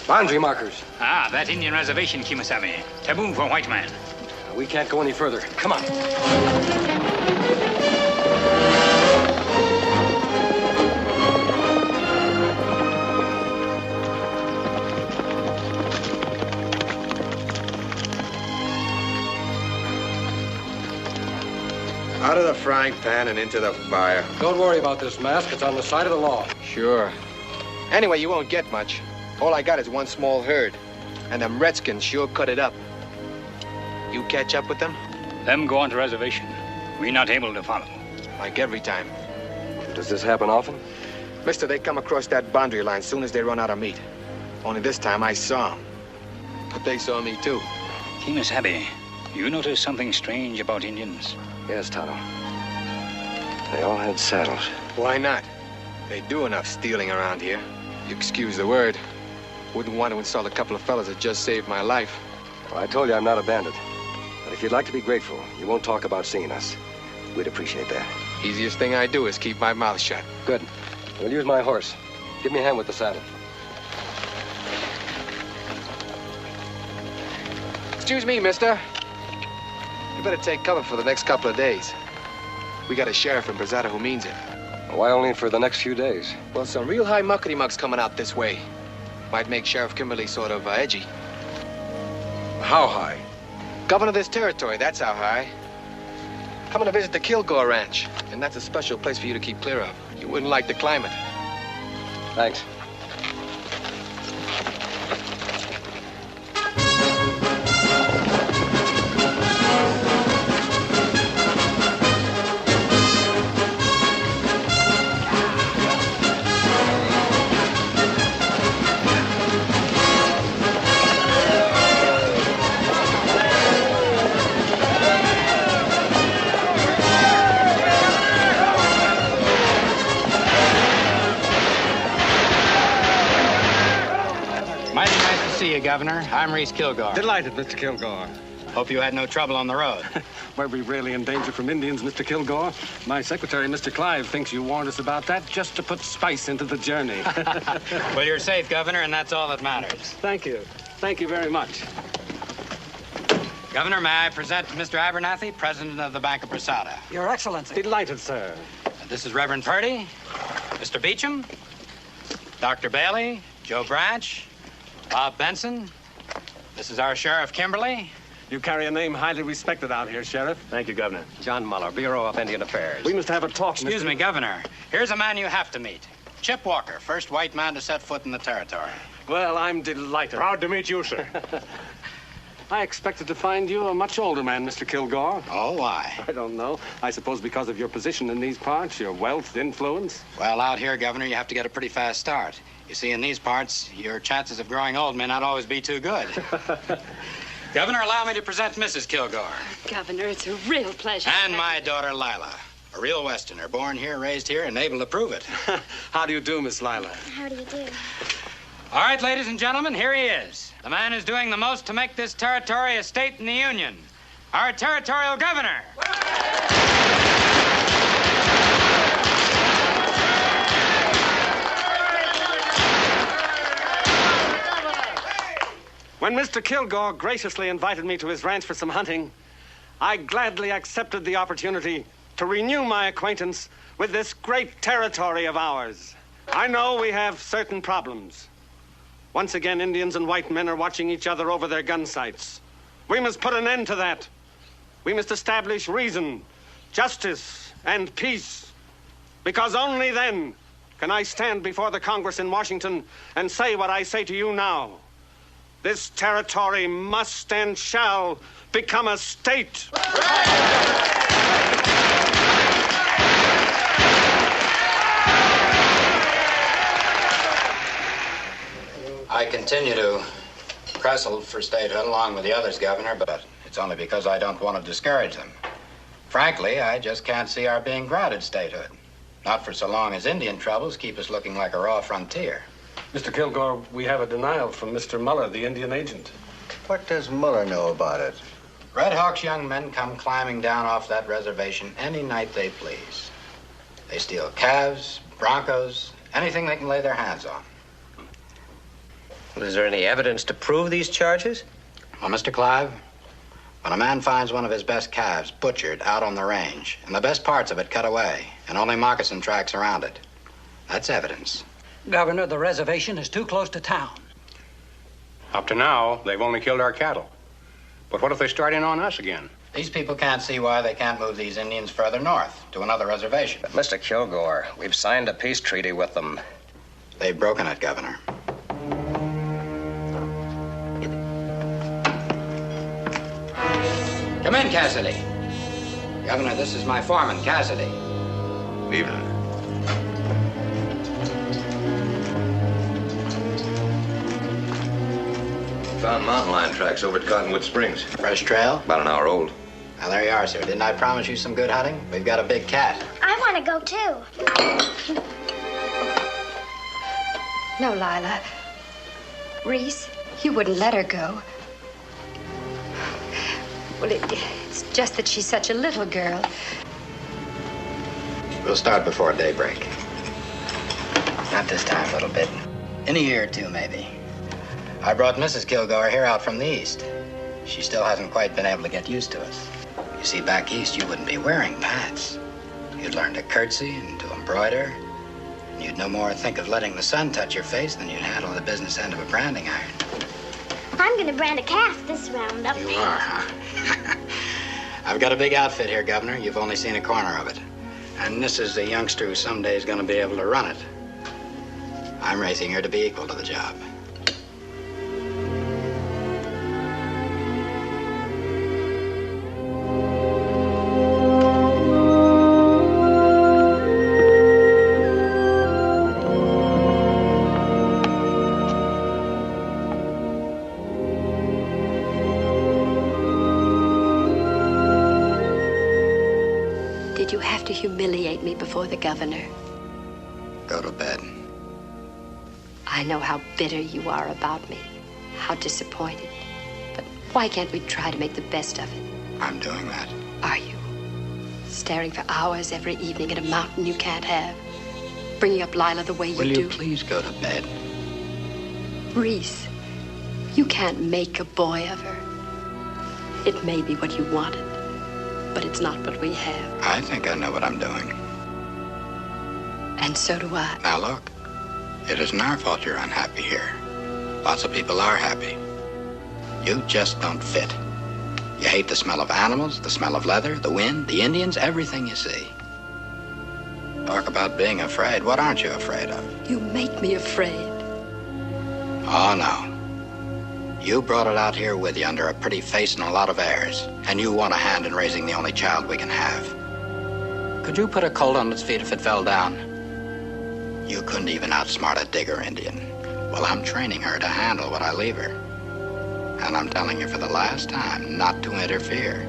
Boundary markers. Ah, that Indian reservation, Kimasabi. Taboo for white man. We can't go any further. Come on. Out of the frying pan and into the fire. Don't worry about this mask. It's on the side of the law. Sure. Anyway, you won't get much. All I got is one small herd. And them redskins sure cut it up. You catch up with them? Them go on to reservation. We not able to follow. Like every time. Does this happen often? Mister, they come across that boundary line soon as they run out of meat. Only this time I saw them. But they saw me too. Kimasabi, you notice something strange about Indians? Yes, Tonto. They all had saddles. Why not? They do enough stealing around here. You excuse the word. Wouldn't want to insult a couple of fellas that just saved my life. Well, I told you I'm not a bandit. But if you'd like to be grateful, you won't talk about seeing us. We'd appreciate that. Easiest thing I do is keep my mouth shut. Good. We'll use my horse. Give me a hand with the saddle. Excuse me, mister. You better take cover for the next couple of days. We got a sheriff in Brazada who means it. Why only for the next few days? Well, some real high muckety-mucks coming out this way. Might make Sheriff Kimberly sort of edgy. How high? Governor of this territory, that's how high. Coming to visit the Kilgore Ranch. And that's a special place for you to keep clear of. You wouldn't like the climate. Thanks. Governor. I'm Reese Kilgore. Delighted, Mr. Kilgore. Hope you had no trouble on the road. Were we really in danger from Indians, Mr. Kilgore? My secretary, Mr. Clive, thinks you warned us about that just to put spice into the journey. Well, you're safe, Governor, and that's all that matters. Thank you. Thank you very much. Governor, may I present Mr. Abernathy, President of the Bank of Brazada? Your Excellency. Delighted, sir. This is Reverend Purdy, Mr. Beecham, Dr. Bailey, Joe Branch, Bob Benson. This is our Sheriff Kimberly. You carry a name highly respected out here, Sheriff. Thank you, Governor. John Muller, Bureau of Indian Affairs. We must have a talk, Excuse me, Governor. Here's a man you have to meet. Chip Walker, first white man to set foot in the territory. Well, I'm delighted. Proud to meet you, sir. I expected to find you a much older man, Mr. Kilgore. Oh, why? I don't know. I suppose because of your position in these parts, your wealth, influence. Well, out here, Governor, you have to get a pretty fast start. You see, in these parts, your chances of growing old may not always be too good. Governor, allow me to present Mrs. Kilgore. Governor, it's a real pleasure. And my daughter, Lila. A real Westerner, born here, raised here, and able to prove it. How do you do, Miss Lila? How do you do? All right, ladies and gentlemen, here he is. The man who's doing the most to make this territory a state in the Union. Our territorial governor. When Mr. Kilgore graciously invited me to his ranch for some hunting, I gladly accepted the opportunity to renew my acquaintance with this great territory of ours. I know we have certain problems. Once again, Indians and white men are watching each other over their gun sights. We must put an end to that. We must establish reason, justice, and peace. Because only then can I stand before the Congress in Washington and say what I say to you now. This territory must and shall become a state. I continue to wrestle for statehood along with the others, Governor, but it's only because I don't want to discourage them. Frankly, I just can't see our being granted statehood. Not for so long as Indian troubles keep us looking like a raw frontier. Mr. Kilgore, we have a denial from Mr. Muller, the Indian agent. What does Muller know about it? Red Hawk's young men come climbing down off that reservation any night they please. They steal calves, broncos, anything they can lay their hands on. Well, is there any evidence to prove these charges? Well, Mr. Clive, when a man finds one of his best calves butchered out on the range, and the best parts of it cut away, and only moccasin tracks around it, that's evidence. Governor, the reservation is too close to town. Up to now, they've only killed our cattle. But what if they start in on us again? These people can't see why they can't move these Indians further north to another reservation. But, Mr. Kilgore, we've signed a peace treaty with them. They've broken it, Governor. Come in, Cassidy. Governor, this is my foreman, Cassidy. Evening. Found mountain lion tracks over at Cottonwood Springs. Fresh trail? About an hour old. Now, there you are, sir. Didn't I promise you some good hunting? We've got a big cat. I want to go too. No, Lila. Reese, you wouldn't let her go. Well, it's just that she's such a little girl. We'll start before daybreak. Not this time, little bit. In a year or two, maybe. I brought Mrs. Kilgore here out from the east. She still hasn't quite been able to get used to us. You see, back east, you wouldn't be wearing pants. You'd learn to curtsy and to embroider. And you'd no more think of letting the sun touch your face than you'd handle the business end of a branding iron. I'm going to brand a calf this roundup. You are, huh? I've got a big outfit here, Governor. You've only seen a corner of it. And this is the youngster who someday is going to be able to run it. I'm raising her to be equal to the job. Did you have to humiliate me before the governor? Go to bed. I know how bitter you are about me, how disappointed. But why can't we try to make the best of it? I'm doing that. Are you? Staring for hours every evening at a mountain you can't have? Bringing up Lila the way you do? Will you please go to bed? Reese, you can't make a boy of her. It may be what you wanted, but it's not what we have. I think I know what I'm doing. And so do I. Now look, it isn't our fault you're unhappy here. Lots of people are happy. You just don't fit. You hate the smell of animals, the smell of leather, the wind, the Indians, everything you see. Talk about being afraid. What aren't you afraid of? You make me afraid. Oh, no. You brought it out here with you under a pretty face and a lot of airs. And you want a hand in raising the only child we can have. Could you put a colt on its feet if it fell down? You couldn't even outsmart a digger Indian. Well, I'm training her to handle what I leave her. And I'm telling you for the last time not to interfere.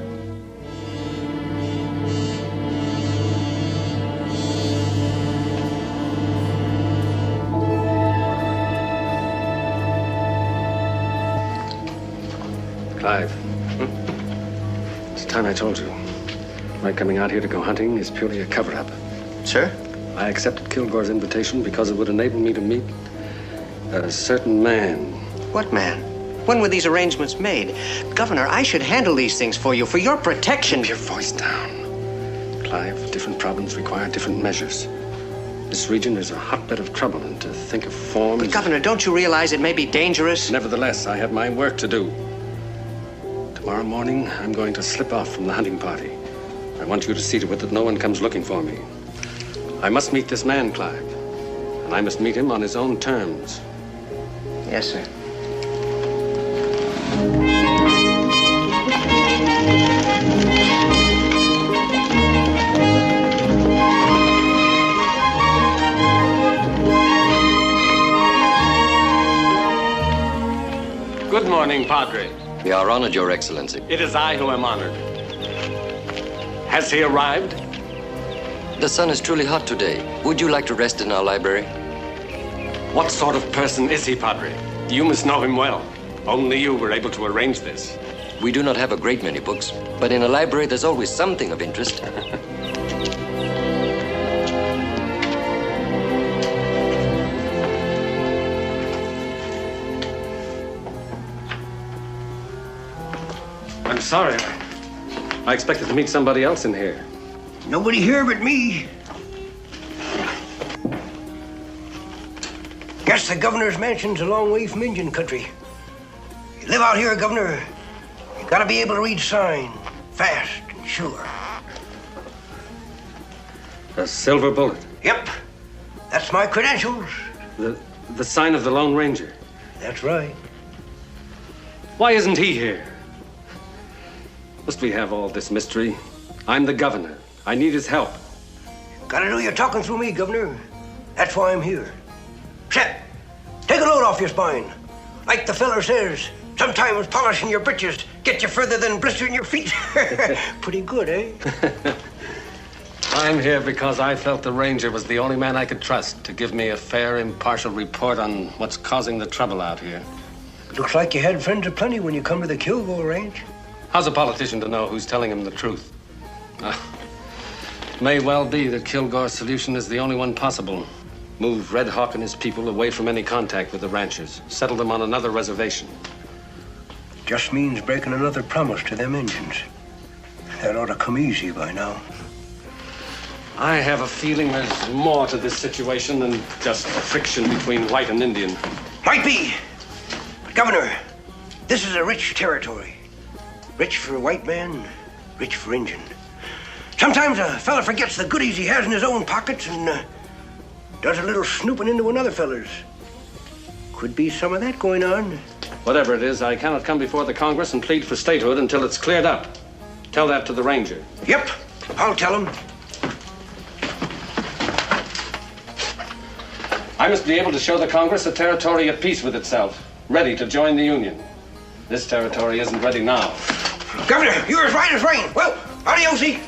Clive, it's time I told you. My coming out here to go hunting is purely a cover-up. Sir? I accepted Kilgore's invitation because it would enable me to meet a certain man. What man? When were these arrangements made? Governor, I should handle these things for you, for your protection. Keep your voice down. Clive, different problems require different measures. This region is a hotbed of trouble, and to think of forms... But, Governor, don't you realize it may be dangerous? Nevertheless, I have my work to do. Tomorrow morning, I'm going to slip off from the hunting party. I want you to see to it that no one comes looking for me. I must meet this man, Clive, and I must meet him on his own terms. Yes, sir. Good morning, Padre. We are honored, Your Excellency. It is I who am honored. Has he arrived? The sun is truly hot today. Would you like to rest in our library? What sort of person is he, Padre? You must know him well. Only you were able to arrange this. We do not have a great many books, but in a library there's always something of interest. I'm sorry. I expected to meet somebody else in here. Nobody here but me. Guess the governor's mansion's a long way from Indian country. You live out here, Governor, you gotta be able to read sign, fast and sure. A silver bullet. Yep, that's my credentials. The sign of the Lone Ranger. That's right. Why isn't he here? Must we have all this mystery? I'm the governor. I need his help. Gotta know you're talking through me, Governor. That's why I'm here. Shep, take a load off your spine. Like the feller says, sometimes polishing your britches gets you further than blistering your feet. Pretty good, eh? I'm here because I felt the Ranger was the only man I could trust to give me a fair, impartial report on what's causing the trouble out here. Looks like you had friends aplenty when you come to the Kilgore Ranch. How's a politician to know who's telling him the truth? It may well be that Kilgore's solution is the only one possible. Move Red Hawk and his people away from any contact with the ranchers. Settle them on another reservation. Just means breaking another promise to them Indians. That ought to come easy by now. I have a feeling there's more to this situation than just friction between white and Indian. Might be. But, Governor, this is a rich territory. Rich for a white man, rich for Indian. Sometimes a fella forgets the goodies he has in his own pockets and does a little snooping into another fella's. Could be some of that going on. Whatever it is, I cannot come before the Congress and plead for statehood until it's cleared up. Tell that to the Ranger. Yep, I'll tell him. I must be able to show the Congress a territory at peace with itself, ready to join the Union. This territory isn't ready now. Governor, you're as right as rain. Well, adios-y.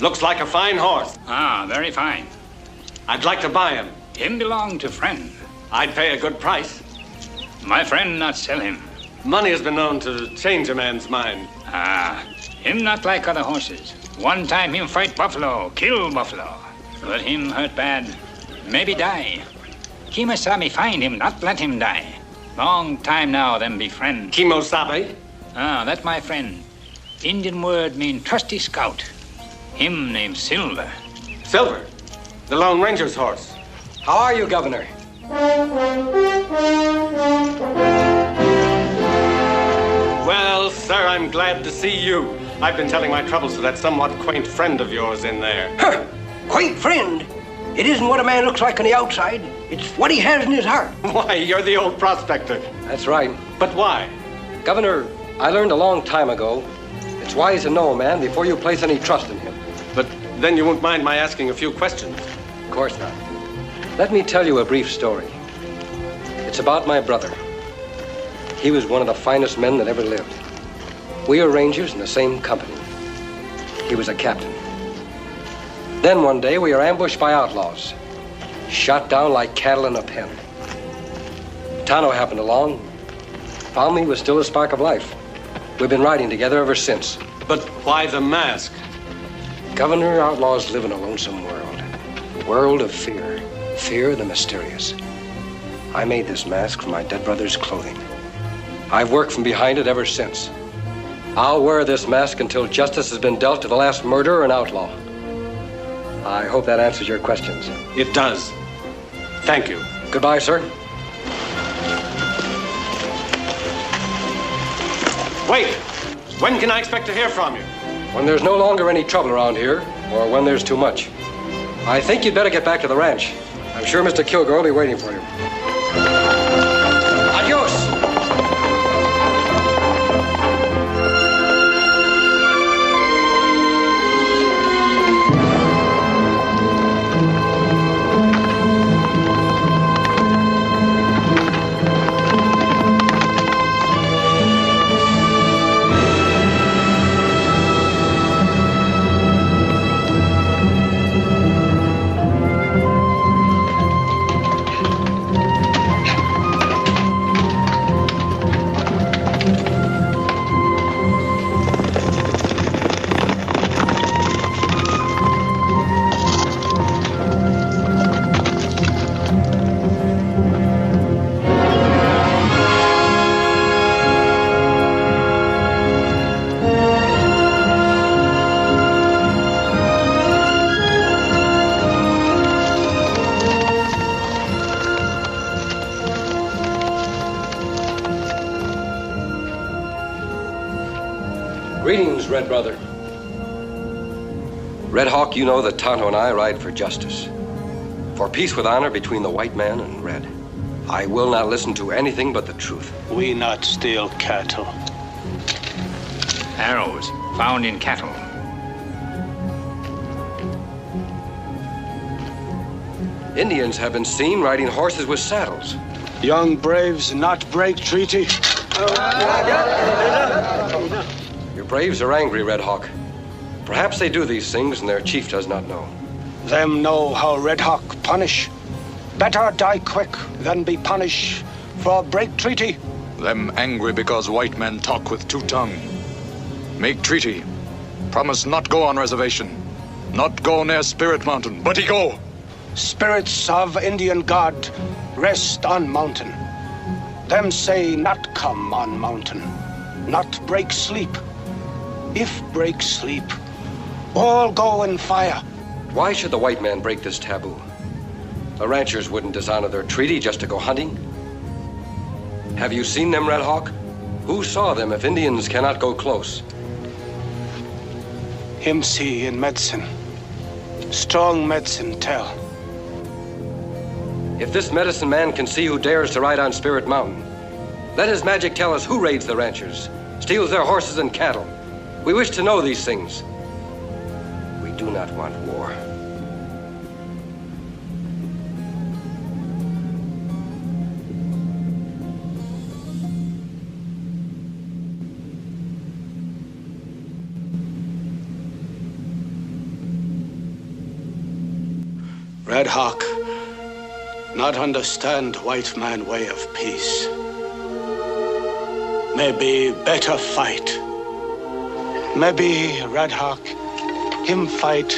Looks like a fine horse. Ah, very fine. I'd like to buy him. Him belong to friend. I'd pay a good price. My friend not sell him. Money has been known to change a man's mind. Ah, him not like other horses. One time him fight buffalo, kill buffalo. But him hurt bad. Maybe die. Kimosabe find him, not let him die. Long time now, them be friend. Kimosabe? Ah, that my friend. Indian word mean trusty scout. Him named Silver. Silver? The Lone Ranger's horse. How are you, Governor? Well, sir, I'm glad to see you. I've been telling my troubles to that somewhat quaint friend of yours in there. Huh, quaint friend? It isn't what a man looks like on the outside. It's what he has in his heart. Why, you're the old prospector. That's right. But why? Governor, I learned a long time ago, it's wise to know a man before you place any trust in him. But then you won't mind my asking a few questions. Of course not. Let me tell you a brief story. It's about my brother. He was one of the finest men that ever lived. We were rangers in the same company. He was a captain. Then one day we were ambushed by outlaws, shot down like cattle in a pen. Tano happened along, found me with still a spark of life. We've been riding together ever since. But why the mask? Governor, outlaws live in a lonesome world. A world of fear. Fear of the mysterious. I made this mask from my dead brother's clothing. I've worked from behind it ever since. I'll wear this mask until justice has been dealt to the last murderer and outlaw. I hope that answers your questions. It does. Thank you. Goodbye, sir. Wait! When can I expect to hear from you? When there's no longer any trouble around here, or when there's too much. I think you'd better get back to the ranch. I'm sure Mr. Kilgore will be waiting for you. Adios! Greetings, Red Brother. Red Hawk, you know that Tonto and I ride for justice. For peace with honor between the white man and Red. I will not listen to anything but the truth. We not steal cattle. Arrows found in cattle. Indians have been seen riding horses with saddles. Young braves not break treaty. Your braves are angry, Red Hawk. Perhaps they do these things and their chief does not know. Them know how Red Hawk punish. Better die quick than be punished for break treaty. Them angry because white men talk with two tongue. Make treaty. Promise not go on reservation. Not go near Spirit Mountain, but he go. Spirits of Indian God rest on mountain. Them say not come on mountain, not break sleep. If break sleep, all go in fire. Why should the white man break this taboo? The ranchers wouldn't dishonor their treaty just to go hunting. Have you seen them, Red Hawk? Who saw them if Indians cannot go close? Him see in medicine. Strong medicine tell. If this medicine man can see who dares to ride on Spirit Mountain, let his magic tell us who raids the ranchers, steals their horses and cattle. We wish to know these things. We do not want war. Red Hawk not understand white man way of peace. Maybe better fight. Maybe Red Hawk him fight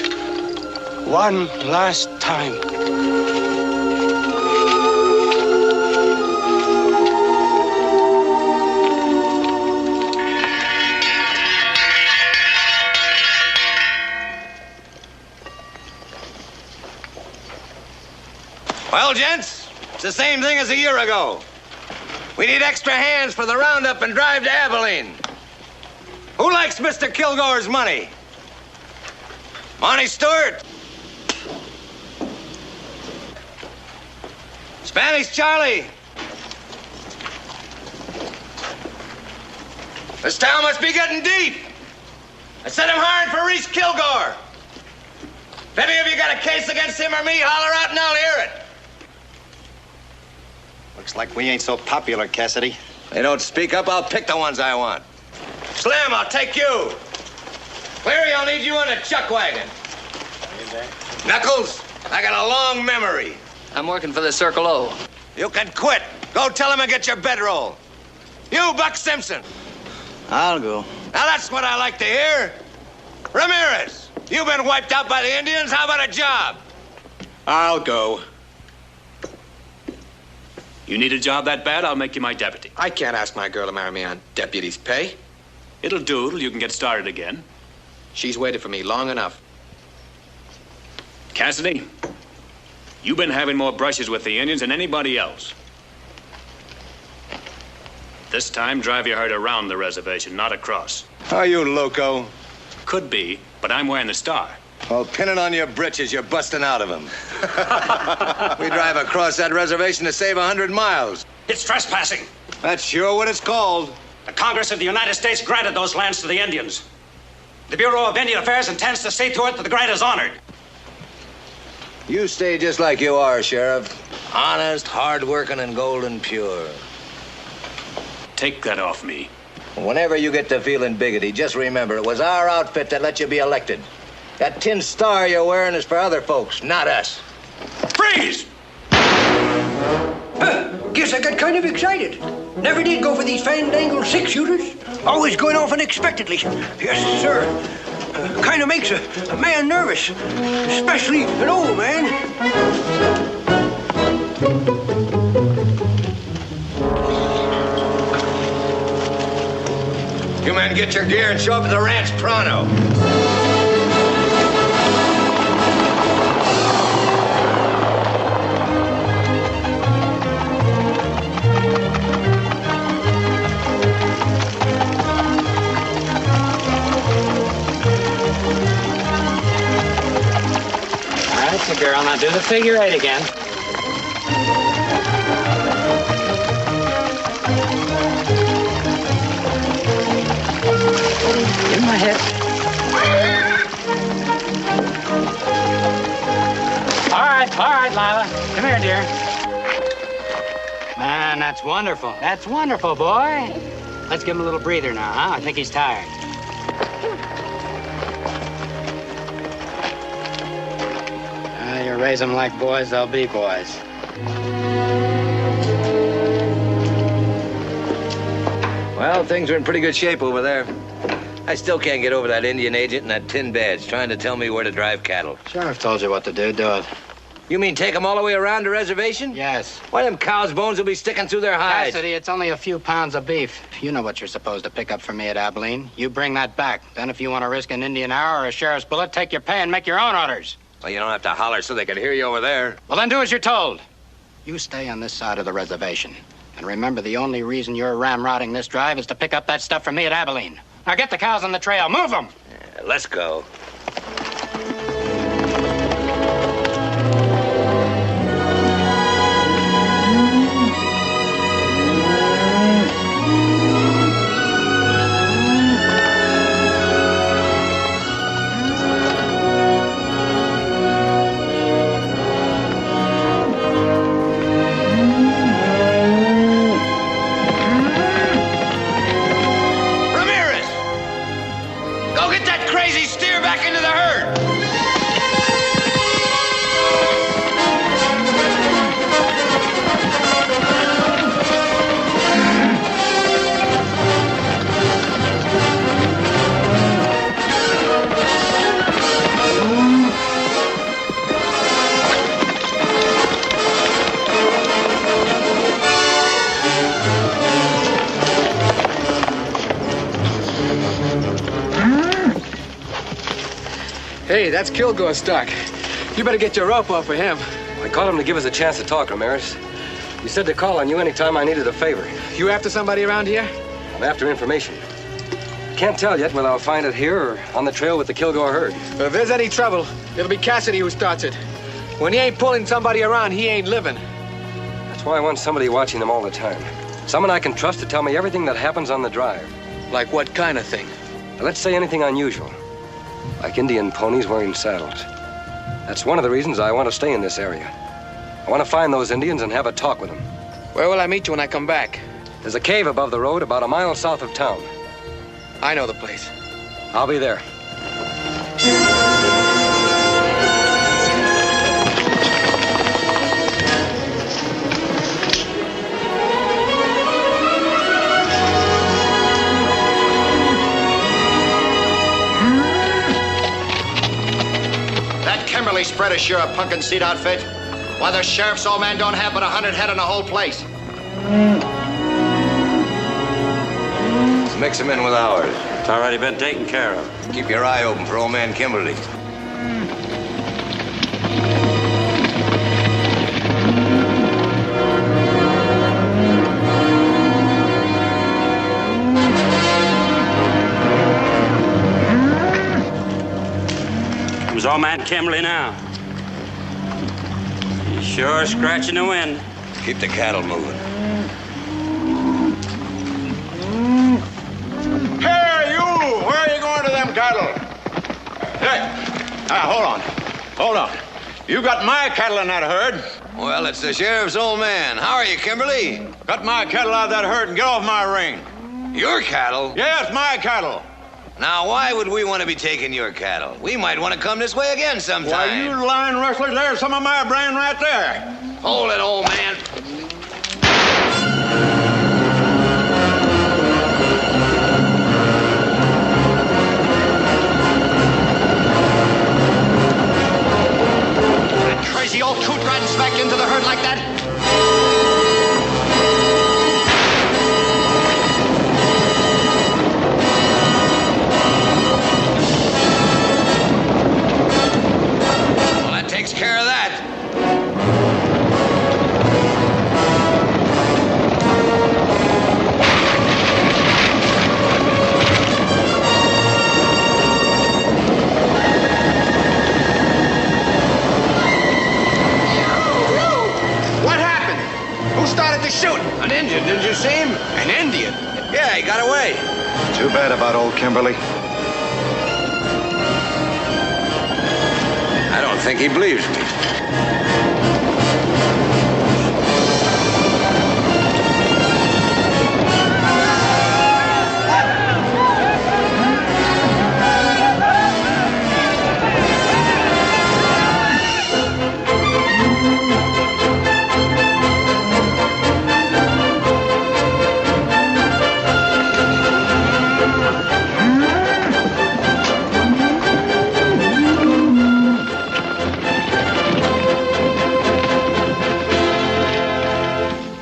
one last time. Well, gents, it's the same thing as a year ago. We need extra hands for the roundup and drive to Abilene. Who likes Mr. Kilgore's money? Monty Stewart? Spanish Charlie? This town must be getting deep. I said I'm hiring for Reese Kilgore. If any of you got a case against him or me, holler out and I'll hear it. Looks like we ain't so popular, Cassidy. They don't speak up, I'll pick the ones I want. Slim, I'll take you. Cleary, I'll need you in a chuck wagon. Knuckles, I got a long memory. I'm working for the Circle O. You can quit. Go tell him and get your bedroll. You, Buck Simpson. I'll go. Now that's what I like to hear. Ramirez, you've been wiped out by the Indians. How about a job? I'll go. You need a job that bad, I'll make you my deputy. I can't ask my girl to marry me on deputy's pay. It'll do till you can get started again. She's waited for me long enough. Cassidy, you've been having more brushes with the Indians than anybody else. This time, drive your herd around the reservation, not across. Are you loco? Could be, but I'm wearing the star. Well, pin it on your britches. You're busting out of them. We drive across that reservation to save 100 miles. It's trespassing. That's sure what it's called. The Congress of the United States granted those lands to the Indians. The Bureau of Indian Affairs intends to see to it that the grant is honored. You stay just like you are, Sheriff. Honest, hard-working, and golden pure. Take that off me. Whenever you get to feeling biggity, just remember it was our outfit that let you be elected. That tin star you're wearing is for other folks, not us. Freeze! Guess I got kind of excited. Never did go for these fandangled six-shooters. Always going off unexpectedly. Yes, sir. Kind of makes a man nervous, especially an old man. You men get your gear and show up at the ranch pronto. sure I'll not do the figure 8 again. Give him my hip. All right, Lila. Come here, dear. Man, that's wonderful. That's wonderful, boy. Let's give him a little breather now, huh? I think he's tired. You raise them like boys, they'll be boys. Well, things are in pretty good shape over there. I still can't get over that Indian agent and that tin badge trying to tell me where to drive cattle. Sheriff told you what to do. Do it. You mean take them all the way around the reservation? Yes. Why, them cows' bones will be sticking through their hides. Cassidy, it's only a few pounds of beef. You know what you're supposed to pick up for me at Abilene. You bring that back. Then if you want to risk an Indian hour or a sheriff's bullet, take your pay and make your own orders. Well, you don't have to holler so they can hear you over there. Well, then do as you're told. You stay on this side of the reservation. And remember, the only reason you're ramrodding this drive is to pick up that stuff from me at Abilene. Now get the cows on the trail. Move them! Yeah, let's go. Hey, that's Kilgore's stock. You better get your rope off of him. I called him to give us a chance to talk, Ramirez. You said to call on you anytime I needed a favor. You after somebody around here? I'm after information. Can't tell yet whether I'll find it here or on the trail with the Kilgore herd. But if there's any trouble, it'll be Cassidy who starts it. When he ain't pulling somebody around, he ain't living. That's why I want somebody watching them all the time. Someone I can trust to tell me everything that happens on the drive. Like what kind of thing? Now, let's say anything unusual. Like Indian ponies wearing saddles. That's one of the reasons I want to stay in this area. I want to find those Indians and have a talk with them. Where will I meet you when I come back? There's a cave above the road about a mile south of town. I know the place. I'll be there. Kimberly spread is sure a pumpkin seed outfit. Why, the sheriff's old man don't have but 100 head in the whole place. Let's mix them in with ours. It's already been taken care of. Keep your eye open for old man Kimberly. Comes old man Kimberly now. He's sure scratching the wind. Keep the cattle moving. Hey, you! Where are you going to them cattle? Hey, hold on. You got my cattle in that herd. Well, it's the sheriff's old man. How are you, Kimberly? Cut my cattle out of that herd and get off my ring. Your cattle? Yes, my cattle. Now, why would we want to be taking your cattle? We might want to come this way again sometime. Why, you lying rustlers, there's some of my brain right there. Hold it, old man. That crazy old coot riding smack into the herd like that? Takes care of that. Yeah, he got away. Too bad about old Kimberly. I don't think he believes me.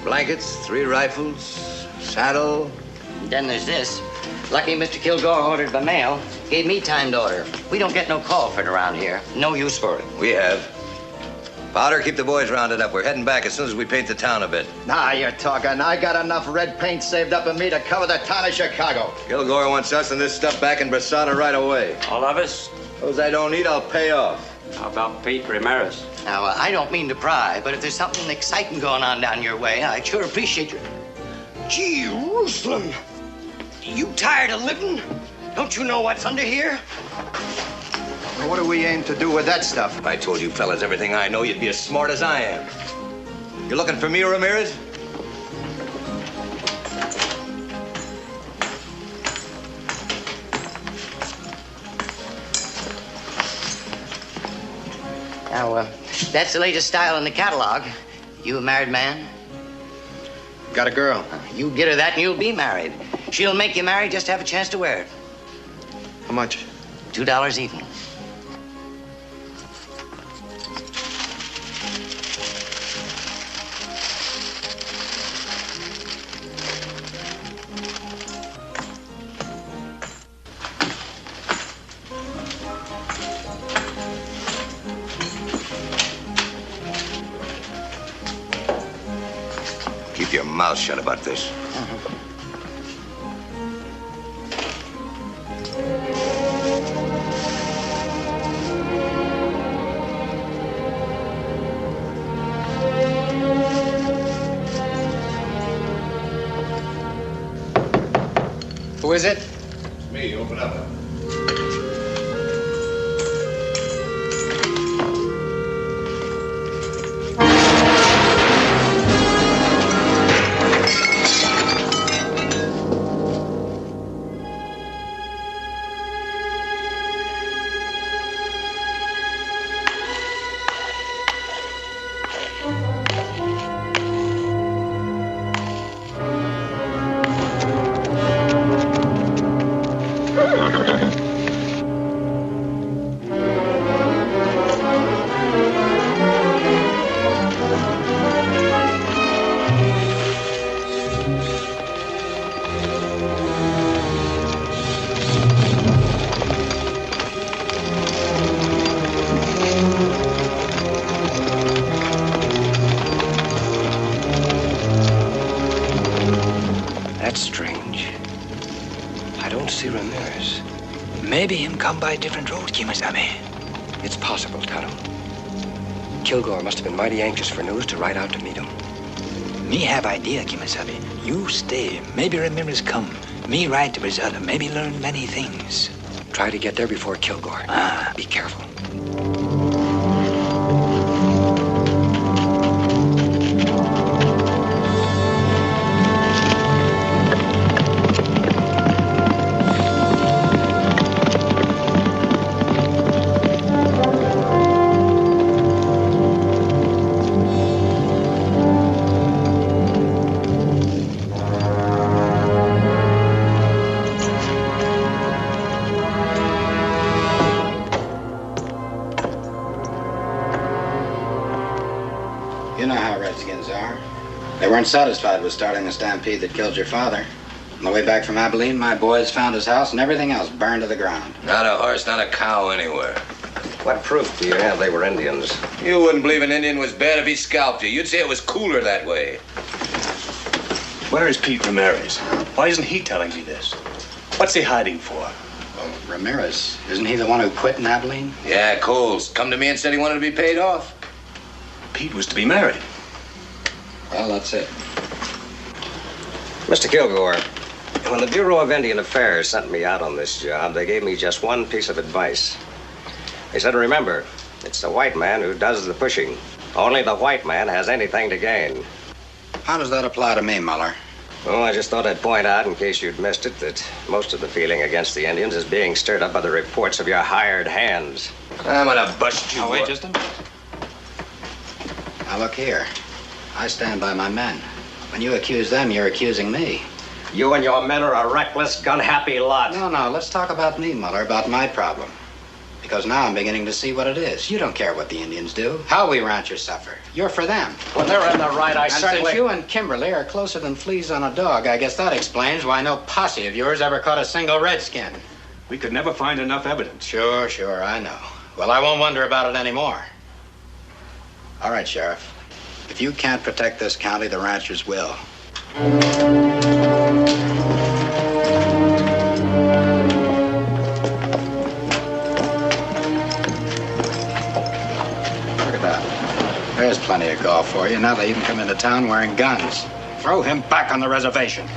Blankets, 3 rifles, saddle. Then there's this. Lucky Mr. Kilgore ordered by mail. Gave me timed order. We don't get no call for it around here. No use for it. We have. Powder, keep the boys rounded up. We're heading back as soon as we paint the town a bit. Nah, you're talking. I got enough red paint saved up in me to cover the town of Chicago. Kilgore wants us and this stuff back in Brasada right away. All of us? Those I don't need, I'll pay off. How about Pete Ramirez? Now, I don't mean to pry, but if there's something exciting going on down your way, I'd sure appreciate your... Jerusalem! You tired of living? Don't you know what's under here? Well, what do we aim to do with that stuff? If I told you fellas everything I know, you'd be as smart as I am. You looking for me, Ramirez? Now, that's the latest style in the catalog. You a married man? Got a girl. You get her that and you'll be married. She'll make you married just to have a chance to wear it. How much? $2 even. Keep your mouth shut about this. Who is it? It's me. Open up. That's strange. I don't see Ramirez. Maybe him come by a different road, Kimasabi. It's possible, Tonto. Kilgore must have been mighty anxious for news to ride out to meet him. Me have idea, Kimasabi. You stay. Maybe Ramirez come. Me ride to Brazil. Maybe learn many things. Try to get there before Kilgore. Be careful. You know how Redskins are. They weren't satisfied with starting the stampede that killed your father. On the way back from Abilene, my boys found his house and everything else burned to the ground. Not a horse, not a cow anywhere. What proof do you have they were Indians? You wouldn't believe an Indian was bad if he scalped you. You'd say it was cooler that way. Where is Pete Ramirez? Why isn't he telling me this? What's he hiding for? Well, Ramirez, isn't he the one who quit in Abilene? Yeah, Coles. Come to me and said he wanted to be paid off. Pete was to be married. Well, that's it. Mr. Kilgore, When the Bureau of Indian Affairs sent me out on this job, they gave me just one piece of advice. They said, remember, it's the white man who does the pushing. Only the white man has anything to gain. How does that apply to me, Muller? Oh, I just thought I'd point out, in case you'd missed it, that most of the feeling against the Indians is being stirred up by the reports of your hired hands. I'm gonna bust you. Now, wait just a minute. Now, look here. I stand by my men. When you accuse them, you're accusing me. You and your men are a reckless, gun-happy lot. No, let's talk about me, Muller, about my problem. Because now I'm beginning to see what it is. You don't care what the Indians do, how we ranchers suffer. You're for them. When they're in the right, I certainly... Since you and Kimberly are closer than fleas on a dog, I guess that explains why no posse of yours ever caught a single redskin. We could never find enough evidence. Sure, I know. Well, I won't wonder about it anymore. All right, Sheriff. If you can't protect this county, the ranchers will. There's plenty of golf for you. Now they even come into town wearing guns. Throw him back on the reservation.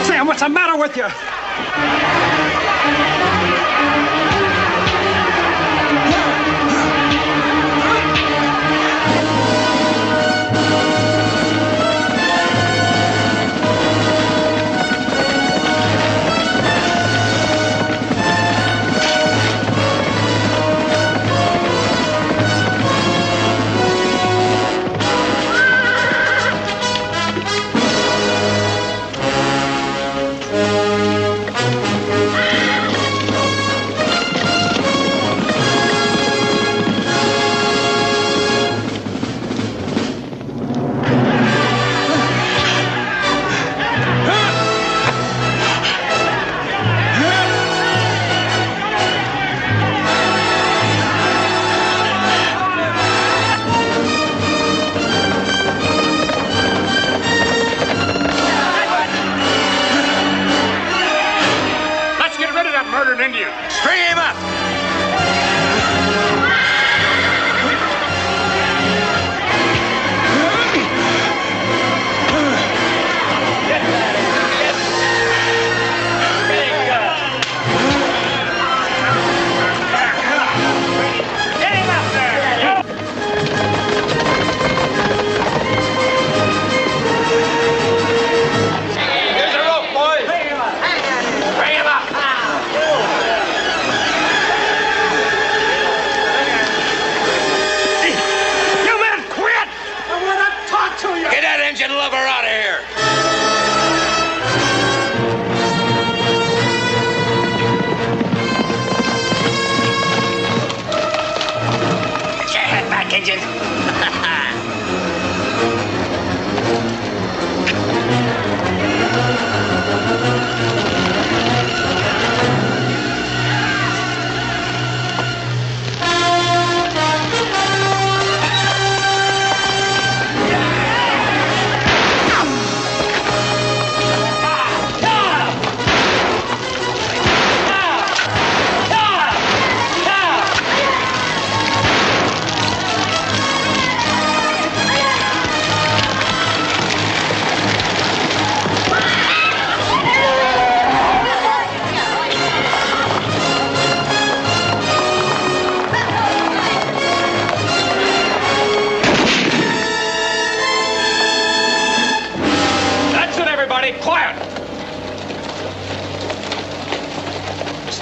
Sam, what's the matter with you?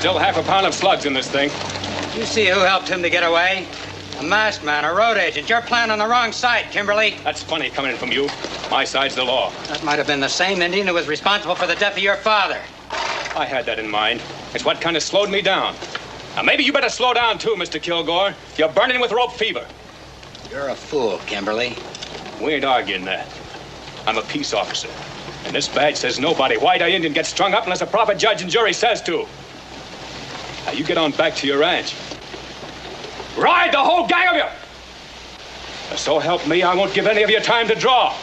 Still half a pound of slugs in this thing. You see who helped him to get away? A masked man, a road agent. You're playing on the wrong side, Kimberly. That's funny coming in from you. My side's the law. That might have been the same Indian who was responsible for the death of your father. I had that in mind. It's what kind of slowed me down. Now, maybe you better slow down, too, Mr. Kilgore. You're burning with rope fever. You're a fool, Kimberly. We ain't arguing that. I'm a peace officer. And this badge says nobody, white or Indian, gets strung up unless a proper judge and jury says to. Now, you get on back to your ranch. Ride, the whole gang of you! So help me, I won't give any of you time to draw.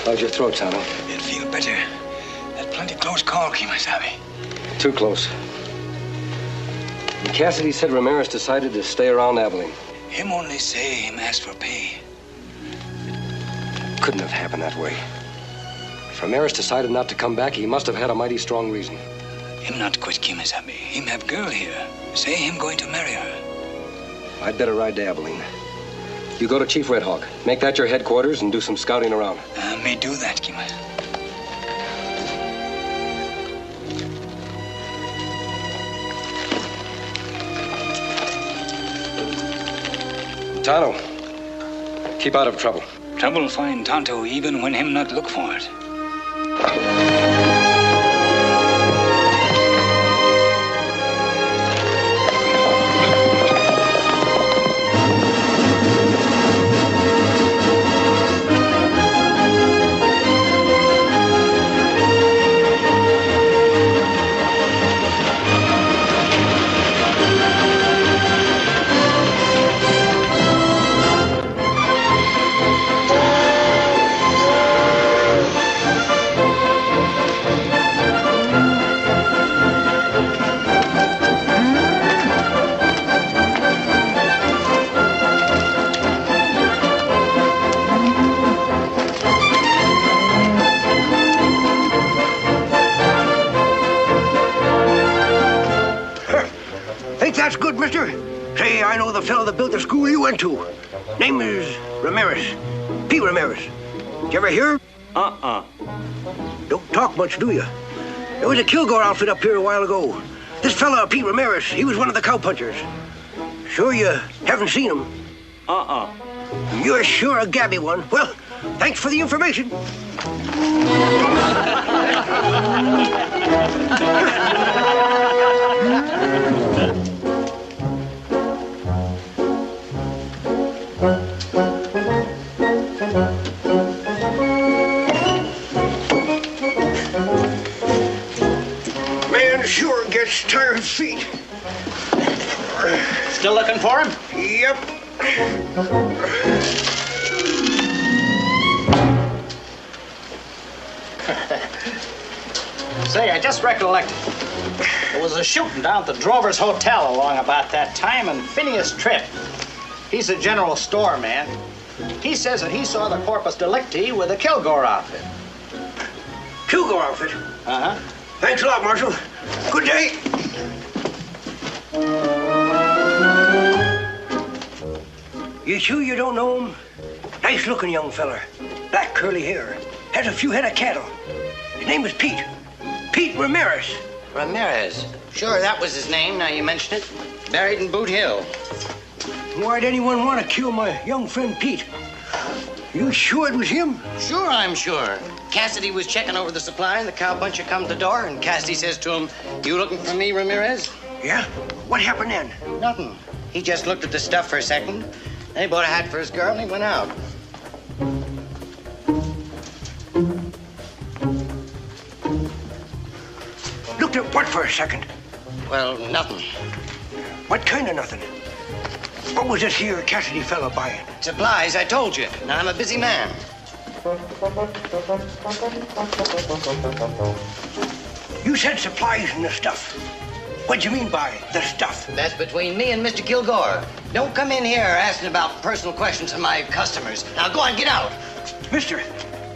How's your throat, Tano? It'll feel better. That plenty close call, Kimasabi. Too close. And Cassidy said Ramirez decided to stay around Abilene. Him only say him ask for pay. Couldn't have happened that way. If Ramirez decided not to come back, he must have had a mighty strong reason. Him not quit Kimasabi. Him have girl here. Say him going to marry her. I'd better ride to Abilene. You go to Chief Red Hawk. Make that your headquarters and do some scouting around. May do that, Kimas. Tano, keep out of trouble. Trouble find Tonto even when him not look for it. That's good, mister. Say, I know the fellow that built the school you went to. Name is Ramirez. P. Ramirez. Did you ever hear? Don't talk much, do you? There was a Kilgore outfit up here a while ago. This fella, P. Ramirez, he was one of the cowpunchers. Sure you haven't seen him? You're sure a gabby one. Well, thanks for the information. Man sure gets tired feet. Still looking for him? Yep. Say, I just recollected. There was a shooting down at the Drover's Hotel along about that time, and Phineas Tripp, he's a general store man. He says that he saw the Corpus Delicti with the Kilgore outfit. Kilgore outfit? Uh-huh. Thanks a lot, Marshal. Good day. You sure you don't know him? Nice-looking young feller. Black curly hair. Has a few head of cattle. His name is Pete. Pete Ramirez. Ramirez? Sure, that was his name, now you mention it. Buried in Boot Hill. Why'd anyone want to kill my young friend Pete? You sure it was him? Sure, I'm sure. Cassidy was checking over the supply, and the cowpuncher come to the door, and Cassidy says to him, "You looking for me, Ramirez?" Yeah? What happened then? Nothing. He just looked at the stuff for a second. Then he bought a hat for his girl, and he went out. Looked at what for a second? Well, nothing. What kind of nothing? What was this here Cassidy fella buying? Supplies, I told you. Now, I'm a busy man. You said supplies and the stuff. What'd you mean by the stuff? That's between me and Mr. Kilgore. Don't come in here asking about personal questions of my customers. Now, go on, get out. Mister,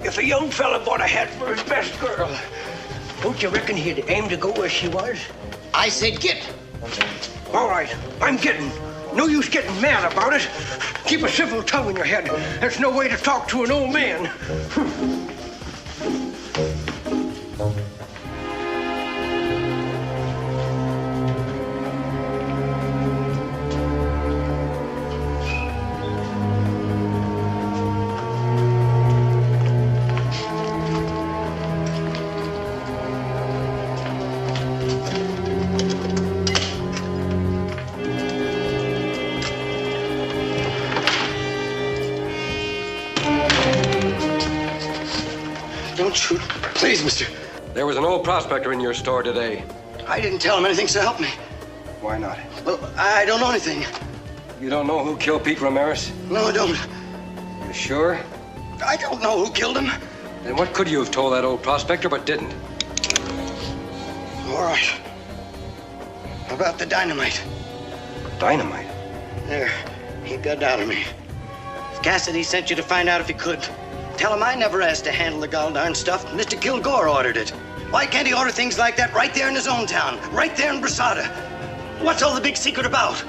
If a young fella bought a hat for his best girl, don't you reckon he'd aim to go where she was? I said get. All right, I'm getting. No use getting mad about it. Keep a civil tongue in your head. That's no way to talk to an old man. Don't shoot. Please, mister. There was an old prospector in your store today. I didn't tell him anything, so help me. Why not? Well, I don't know anything. You don't know who killed Pete Ramirez? No, I don't. You sure? I don't know who killed him. Then what could you have told that old prospector but didn't? All right. How about the dynamite? Dynamite? There. He got out of me. Cassidy sent you to find out if he could. Tell him I never asked to handle the gall-darn stuff. Mr. Kilgore ordered it. Why can't he order things like that right there in his own town? Right there in Brasada? What's all the big secret about?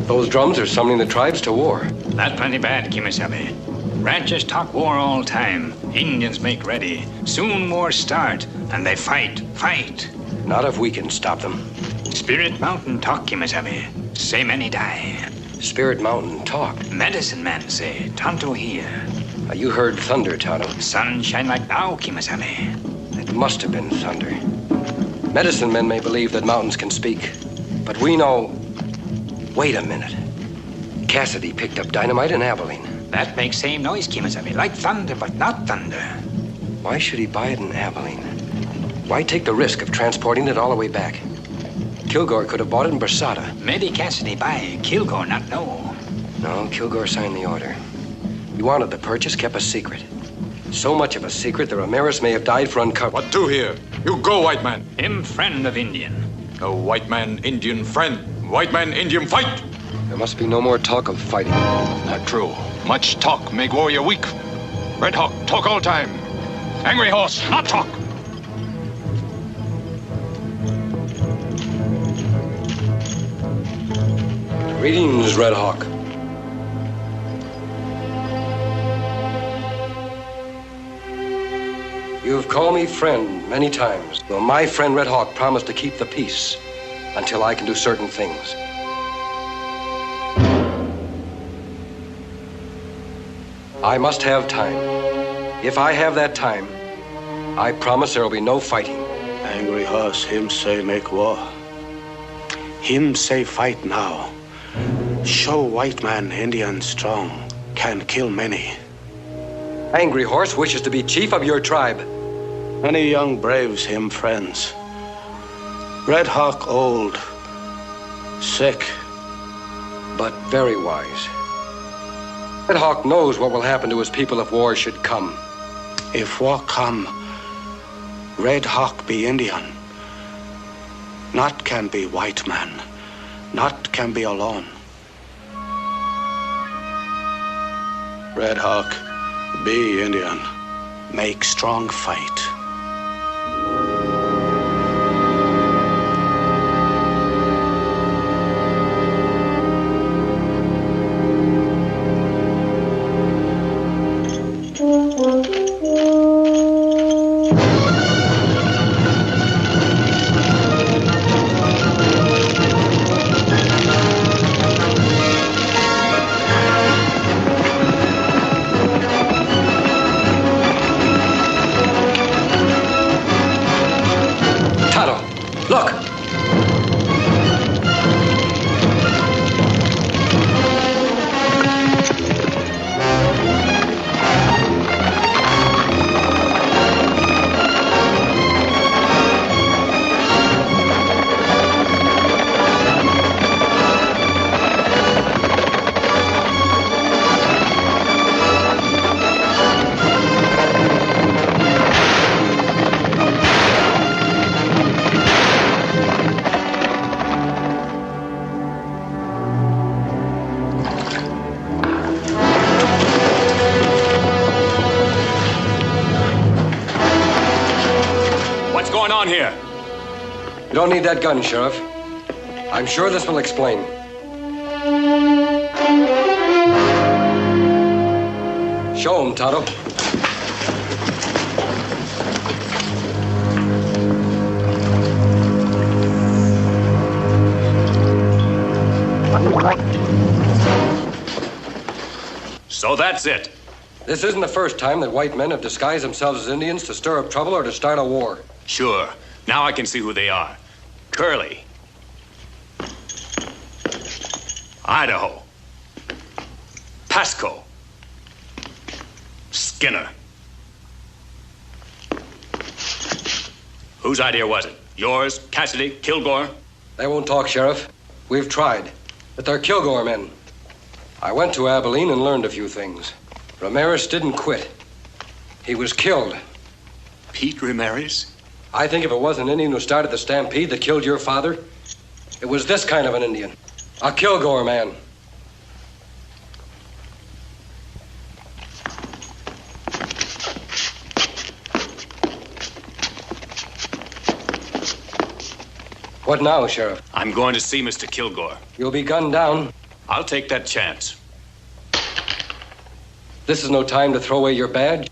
Those drums are summoning the tribes to war. That's plenty bad, Kimasabi. Ranchers talk war all time. Indians make ready. Soon war start, and they fight. Not if we can stop them. Spirit Mountain talk, Kimasabi. Say many die. Spirit Mountain talk? Medicine man say, Tonto hear. You heard thunder, Tonto. Sun shine like now, Kimasabi. It must have been thunder. Medicine men may believe that mountains can speak, but we know... Wait a minute. Cassidy picked up dynamite in Abilene. That makes same noise, Kimasabi. Like thunder, but not thunder. Why should he buy it in Abilene? Why take the risk of transporting it all the way back? Kilgore could have bought it in Brasada. Maybe Cassidy buy, Kilgore not know. No, Kilgore signed the order. He wanted the purchase kept a secret. So much of a secret that Ramirez may have died for uncovering. What do here? You go, white man. Him friend of Indian. A white man, Indian friend. White man, Indian fight. There must be no more talk of fighting. Not true. Much talk make warrior weak. Red Hawk, talk all time. Angry Horse, not talk. Greetings, Red Hawk. You've called me friend many times, though my friend Red Hawk promised to keep the peace until I can do certain things. I must have time. If I have that time, I promise there will be no fighting. Angry Horse, him say make war. Him say fight now. Show white man Indian strong, can kill many. Angry Horse wishes to be chief of your tribe. Many young braves him friends. Red Hawk old, sick. But very wise. Red Hawk knows what will happen to his people if war should come. If war come, Red Hawk be Indian. Not can be white man. Not can be alone. Red Hawk, be Indian. Make strong fight. You don't need that gun, Sheriff. I'm sure this will explain. Show him, Tonto. So that's it. This isn't the first time that white men have disguised themselves as Indians to stir up trouble or to start a war. Sure. Now I can see who they are. Curly. Idaho. Pasco. Skinner. Whose idea was it? Yours, Cassidy, Kilgore? They won't talk, Sheriff. We've tried. But they're Kilgore men. I went to Abilene and learned a few things. Ramirez didn't quit. He was killed. Pete Ramirez? I think if it wasn't an Indian who started the stampede that killed your father, it was this kind of an Indian. A Kilgore man. What now, Sheriff? I'm going to see Mr. Kilgore. You'll be gunned down. I'll take that chance. This is no time to throw away your badge.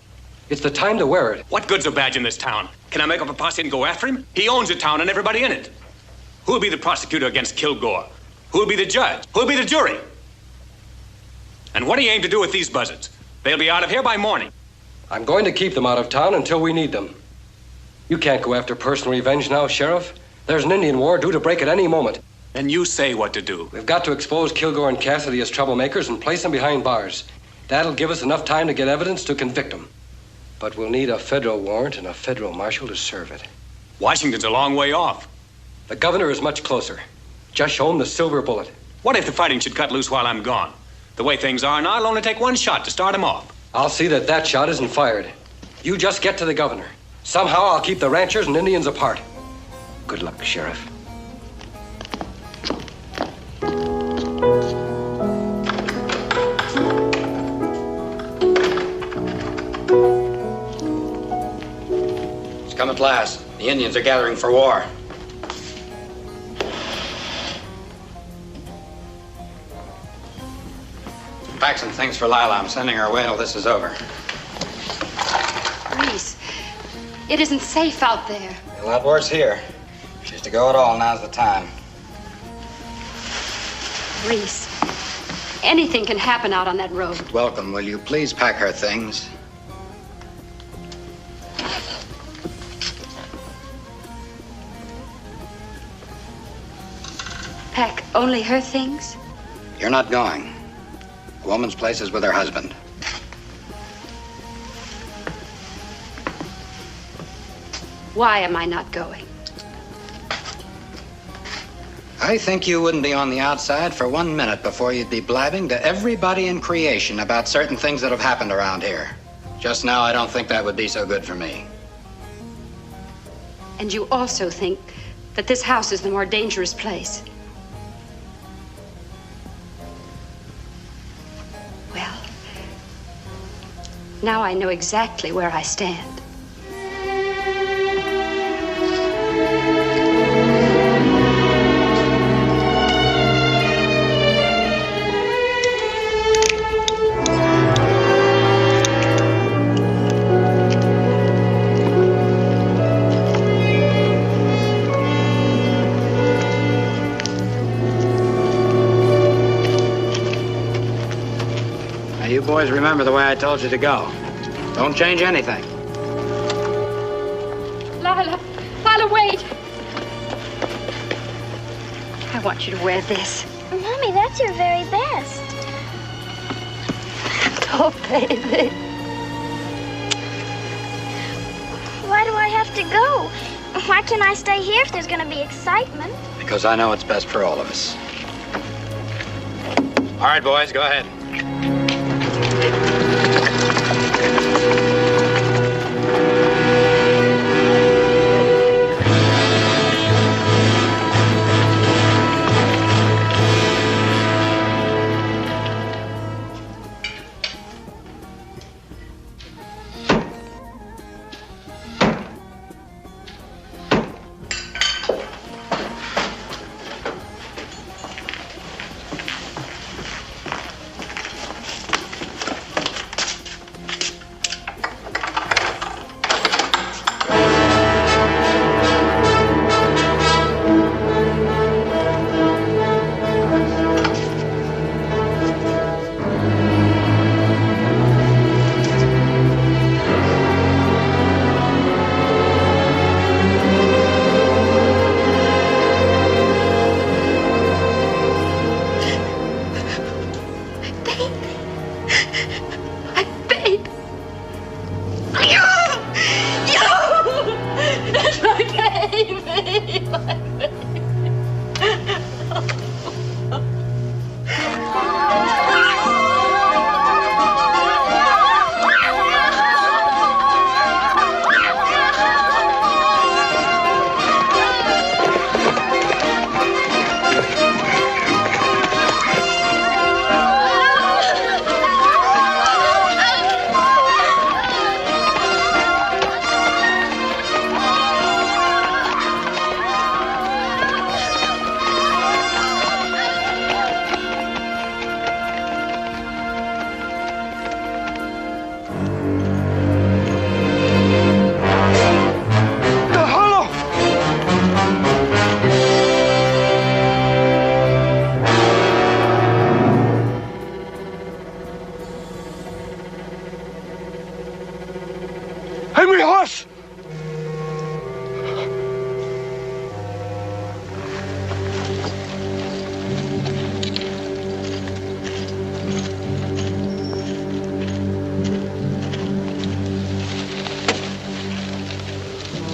It's the time to wear it. What good's a badge in this town? Can I make up a posse and go after him? He owns the town and everybody in it. Who'll be the prosecutor against Kilgore? Who'll be the judge? Who'll be the jury? And what do you aim to do with these buzzards? They'll be out of here by morning. I'm going to keep them out of town until we need them. You can't go after personal revenge now, Sheriff. There's an Indian war due to break at any moment. And you say what to do. We've got to expose Kilgore and Cassidy as troublemakers and place them behind bars. That'll give us enough time to get evidence to convict them. But we'll need a federal warrant and a federal marshal to serve it. Washington's a long way off. The governor is much closer. Just show him the silver bullet. What if the fighting should cut loose while I'm gone? The way things are now, it'll only take one shot to start him off. I'll see that that shot isn't fired. You just get to the governor. Somehow I'll keep the ranchers and Indians apart. Good luck, Sheriff. It's come at last. The Indians are gathering for war. Pack some things for Lila. I'm sending her away till this is over. Reese, it isn't safe out there. A lot worse here. She's to go at all. Now's the time. Reese, anything can happen out on that road. Welcome. Will you please pack her things? Pack only her things? You're not going. A woman's place is with her husband. Why am I not going? I think you wouldn't be on the outside for 1 minute before you'd be blabbing to everybody in creation about certain things that have happened around here. Just now, I don't think that would be so good for me. And you also think that this house is the more dangerous place. Now I know exactly where I stand. You boys remember the way I told you to go. Don't change anything. Lila, wait. I want you to wear this. Mommy, that's your very best. Oh, baby. Why do I have to go? Why can't I stay here if there's going to be excitement? Because I know it's best for all of us. All right, boys, go ahead.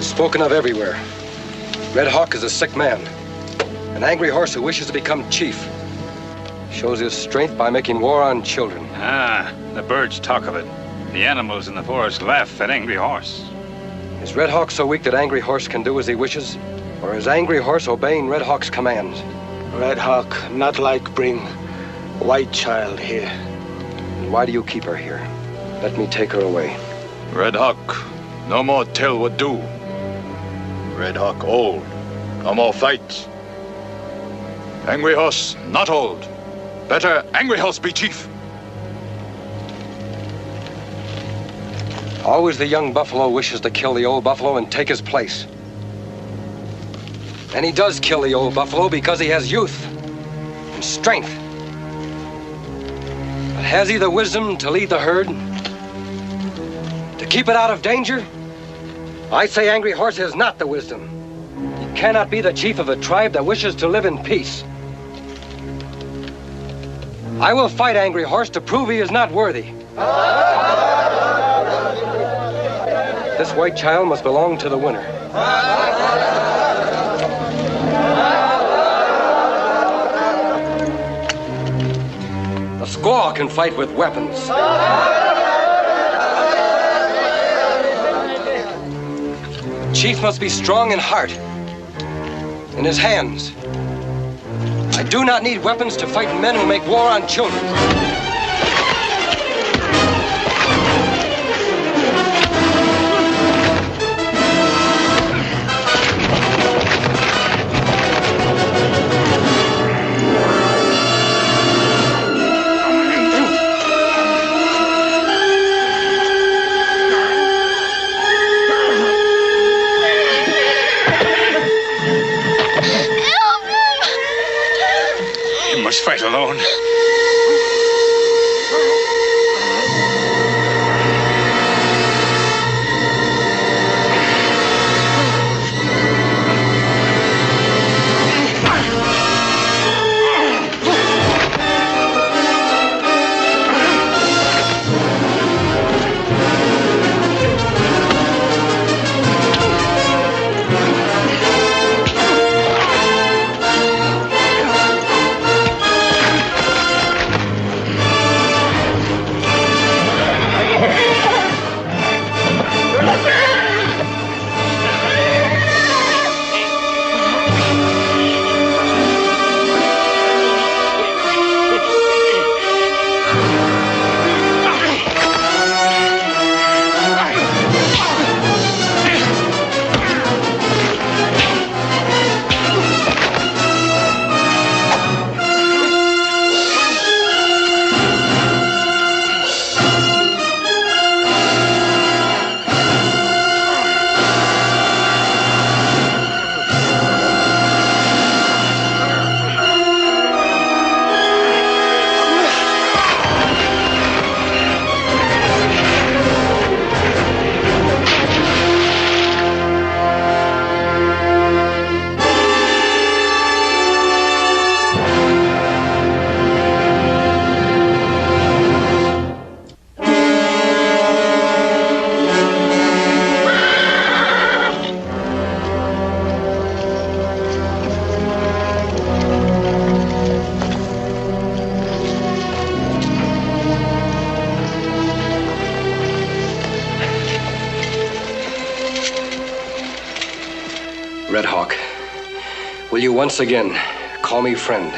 Spoken of everywhere. Red Hawk is a sick man. An angry horse who wishes to become chief. Shows his strength by making war on children. Ah, the birds talk of it. The animals in the forest laugh at Angry Horse. Is Red Hawk so weak that Angry Horse can do as he wishes? Or is Angry Horse obeying Red Hawk's commands? Red Hawk not like bring white child here. And why do you keep her here? Let me take her away. Red Hawk, no more tell what do. Red Hawk old, no more fights. Angry Horse not old. Better Angry Horse be chief. Always the young buffalo wishes to kill the old buffalo and take his place. And he does kill the old buffalo because he has youth and strength. But has he the wisdom to lead the herd? To keep it out of danger? I say Angry Horse has not the wisdom. He cannot be the chief of a tribe that wishes to live in peace. I will fight Angry Horse to prove he is not worthy. This white child must belong to the winner. The squaw can fight with weapons. Chief must be strong in heart, in his hands. I do not need weapons to fight men who make war on children. He must fight alone. Red Hawk, will you once again call me friend?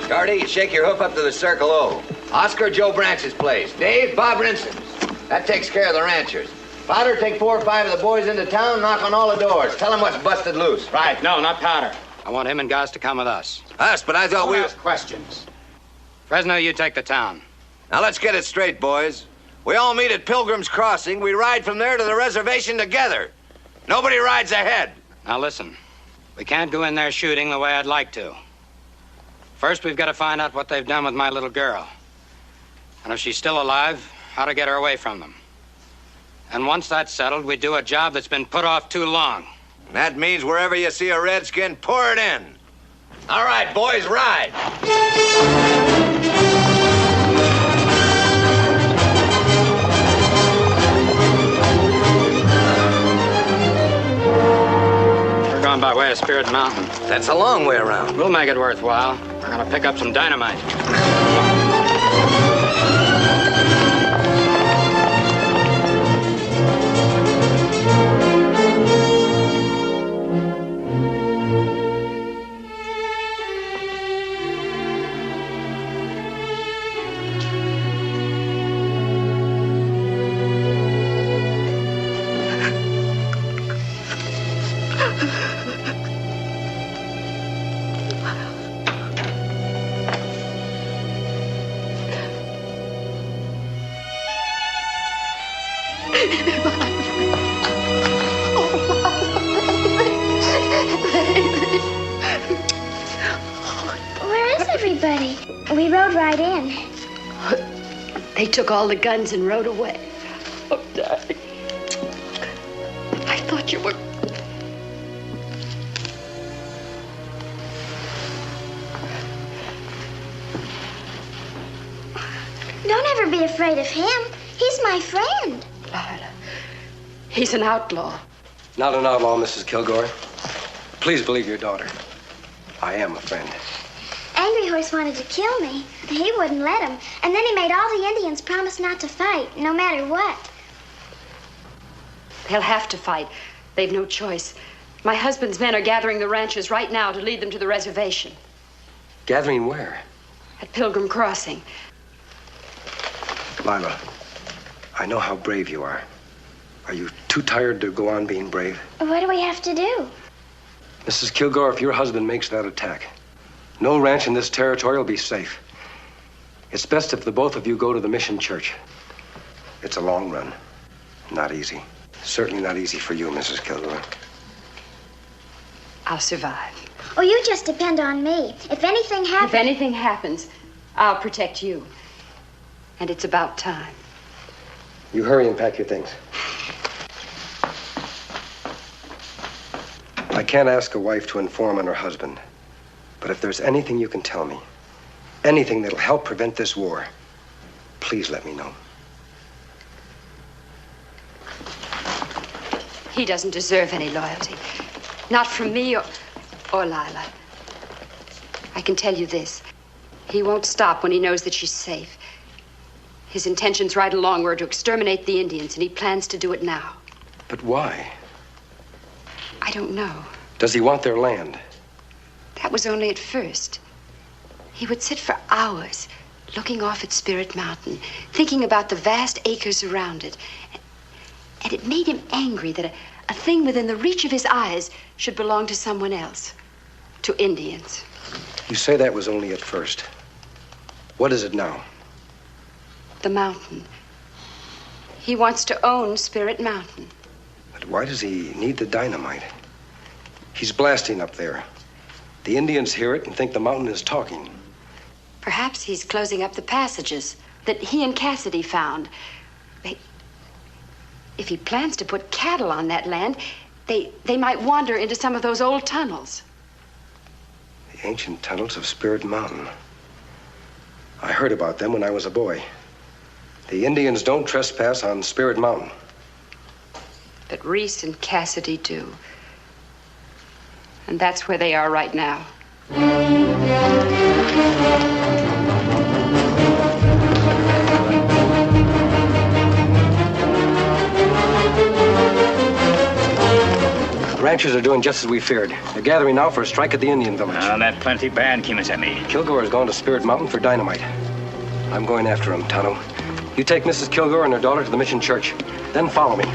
Guardy, shake your hoof up to the Circle O. Oscar, Joe Branch's place. Dave, Bob Rinson's. That takes care of the ranchers. Powder, take 4 or 5 of the boys into town, knock on all the doors. Tell them what's busted loose. Right, no, not Powder. I want him and Goss to come with us. Us, but I thought Don't we... ask questions. Fresno, you take the town. Now let's get it straight, boys. We all meet at Pilgrim's Crossing. We ride from there to the reservation together. Nobody rides ahead. Now listen, we can't go in there shooting the way I'd like to. First, we've got to find out what they've done with my little girl. And if she's still alive, how to get her away from them. And once that's settled, we do a job that's been put off too long. That means wherever you see a redskin, pour it in. All right, boys, ride. We're going by way of Spirit Mountain. That's a long way around. We'll make it worthwhile. We're going to pick up some dynamite. Where is everybody? We rode right in. They took all the guns and rode away. Oh, darling. I thought you were... Don't ever be afraid of him. He's my friend. Lila, he's an outlaw. Not an outlaw, Mrs. Kilgore. Please believe your daughter. I am a friend. Angry Horse wanted to kill me. He wouldn't let him. And then he made all the Indians promise not to fight, no matter what. They'll have to fight. They've no choice. My husband's men are gathering the ranchers right now to lead them to the reservation. Gathering where? At Pilgrim Crossing. Lila, I know how brave you are. Are you too tired to go on being brave? What do we have to do? Mrs. Kilgore, if your husband makes that attack, no ranch in this territory will be safe. It's best if the both of you go to the mission church. It's a long run. Not easy. Certainly not easy for you, Mrs. Kilgore. I'll survive. Oh, you just depend on me. If anything happens... If anything happens, I'll protect you. And it's about time. You hurry and pack your things. I can't ask a wife to inform on her husband. But if there's anything you can tell me, anything that'll help prevent this war, please let me know. He doesn't deserve any loyalty. Not from me or Lila. I can tell you this. He won't stop when he knows that she's safe. His intentions right along were to exterminate the Indians, and he plans to do it now. But why? I don't know. Does he want their land? That was only at first. He would sit for hours looking off at Spirit Mountain, thinking about the vast acres around it. And it made him angry that a thing within the reach of his eyes should belong to someone else, to Indians. You say that was only at first. What is it now? The mountain. He wants to own Spirit Mountain. But why does he need the dynamite? He's blasting up there. The Indians hear it and think the mountain is talking. Perhaps he's closing up the passages that he and Cassidy found. If he plans to put cattle on that land, they might wander into some of those old tunnels. The ancient tunnels of Spirit Mountain. I heard about them when I was a boy. The Indians don't trespass on Spirit Mountain. But Reese and Cassidy do. And that's where they are right now. The ranchers are doing just as we feared. They're gathering now for a strike at the Indian village. Now, that plenty bad, Kimasabi. Kilgore has gone to Spirit Mountain for dynamite. I'm going after him, Tonto. You take Mrs. Kilgore and her daughter to the mission church. Then follow me.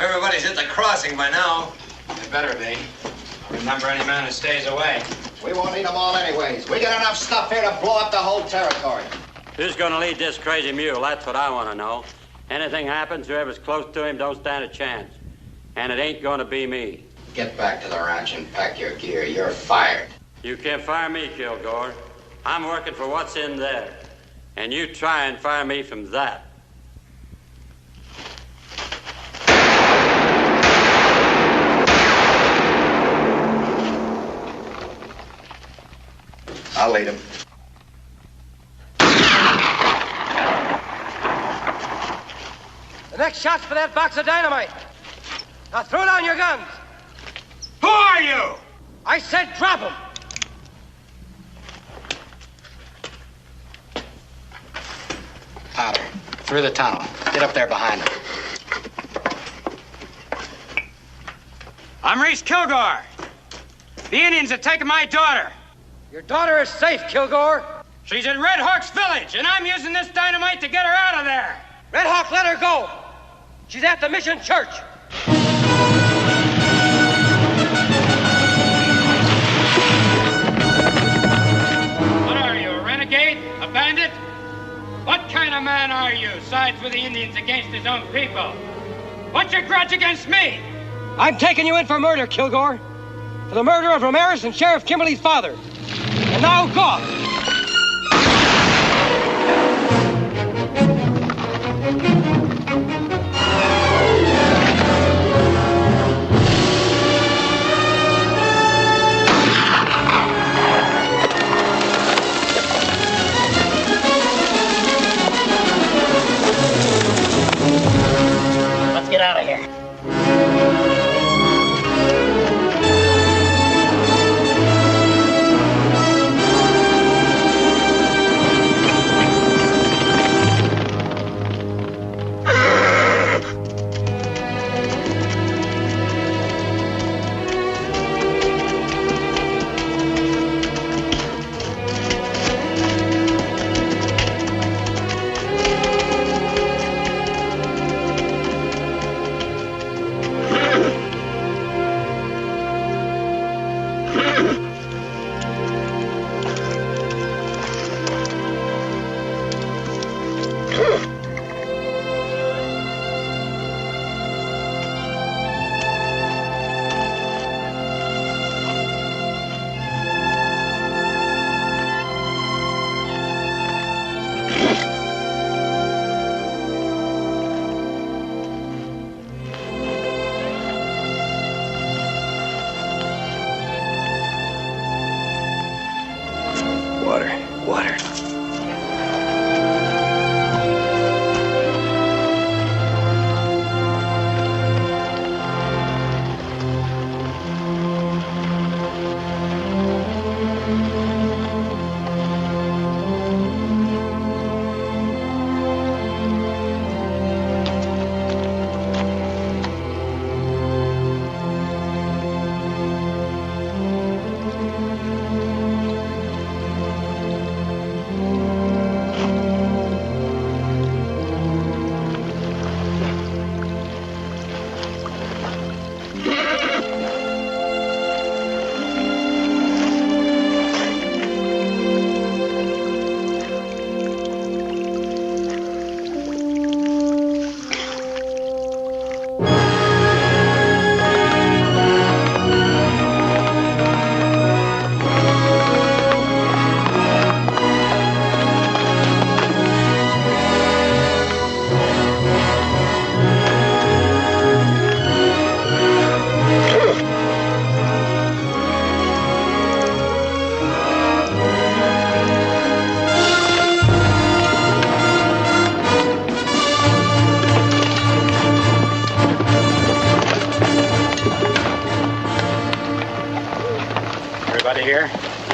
Everybody's at the crossing by now. They better be. Remember any man who stays away. We won't need them all anyways. We got enough stuff here to blow up the whole territory. Who's gonna lead this crazy mule? That's what I want to know. Anything happens, whoever's close to him don't stand a chance. And it ain't gonna be me. Get back to the ranch and pack your gear. You're fired. You can't fire me, Kilgore. I'm working for what's in there. And you try and fire me from that. I'll lead him. The next shot's for that box of dynamite. Now throw down your guns. Who are you? I said drop them. Powder. Through the tunnel. Get up there behind him. I'm Reese Kilgore. The Indians have taken my daughter. Your daughter is safe, Kilgore. She's in Red Hawk's village, and I'm using this dynamite to get her out of there. Red Hawk, let her go. She's at the mission church. What are you, a renegade? A bandit? What kind of man are you, sides with the Indians against his own people? What's your grudge against me? I'm taking you in for murder, Kilgore. For the murder of Ramirez and Sheriff Kimberly's father. And now go!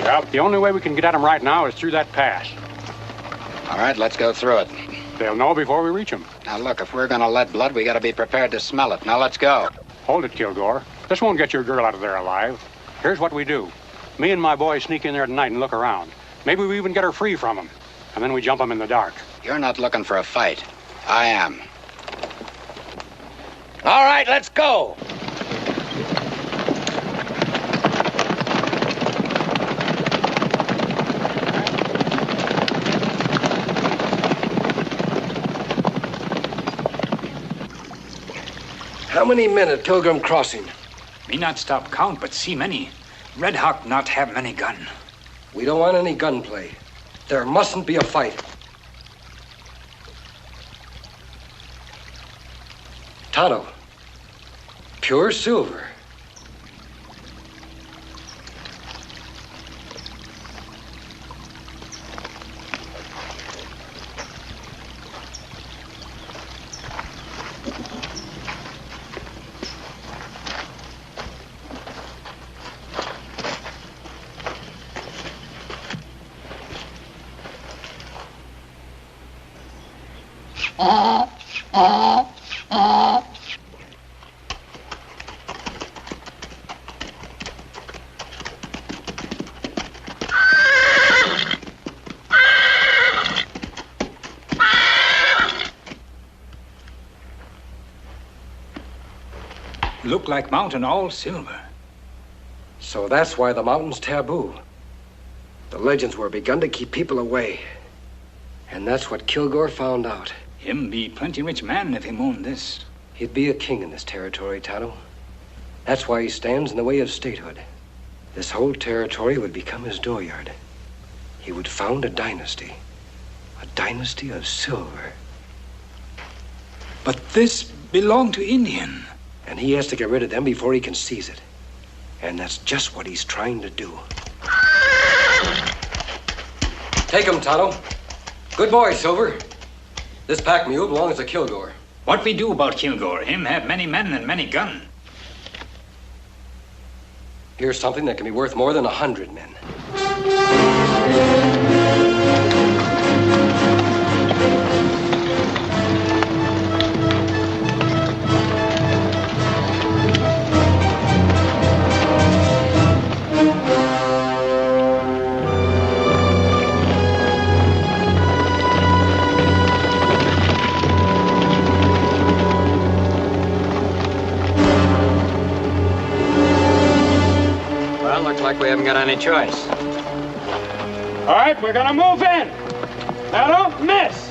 Well, the only way we can get at them right now is through that pass. All right, let's go through it. They'll know before we reach them. Now, look, if we're gonna let blood, we gotta be prepared to smell it. Now, let's go. Hold it, Kilgore. This won't get your girl out of there alive. Here's what we do. Me and my boys sneak in there tonight and look around. Maybe we even get her free from them. And then we jump them in the dark. You're not looking for a fight. I am. All right, let's go. How many men at Pilgrim Crossing? Me not stop count, but see many. Red Hawk not have many gun. We don't want any gunplay. There mustn't be a fight. Tonto. Pure silver. Look like mountain all silver. So that's why the mountain's taboo. The legends were begun to keep people away. And that's what Kilgore found out. Him be plenty rich man if him own this. He'd be a king in this territory, Tonto. That's why he stands in the way of statehood. This whole territory would become his dooryard. He would found a dynasty of silver. But this belonged to Indian. And he has to get rid of them before he can seize it. And that's just what he's trying to do. Take him, Tonto. Good boy, Silver. This pack mule belongs to Kilgore. What we do about Kilgore? Him have many men and many gun. Here's something that can be worth more than 100 men. Like we haven't got any choice. All right, we're gonna move in. Now don't miss.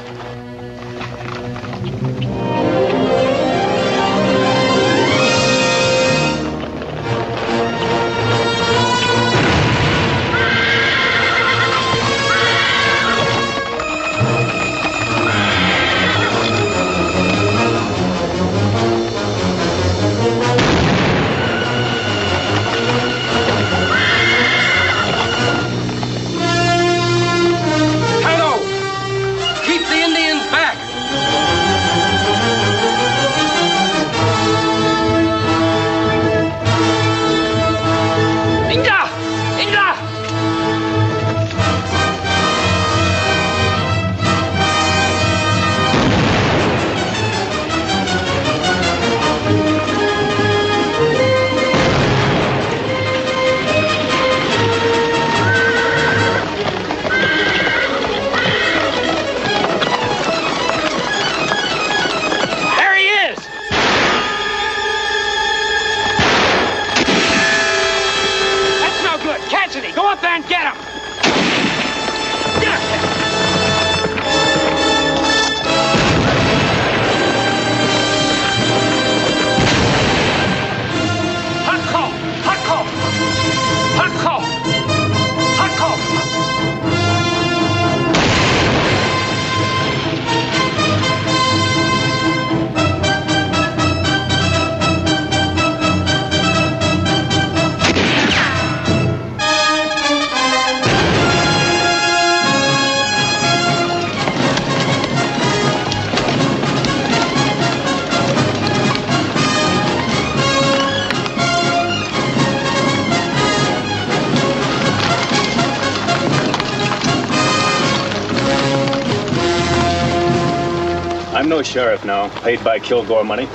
I'm no sheriff now, paid by Kilgore money.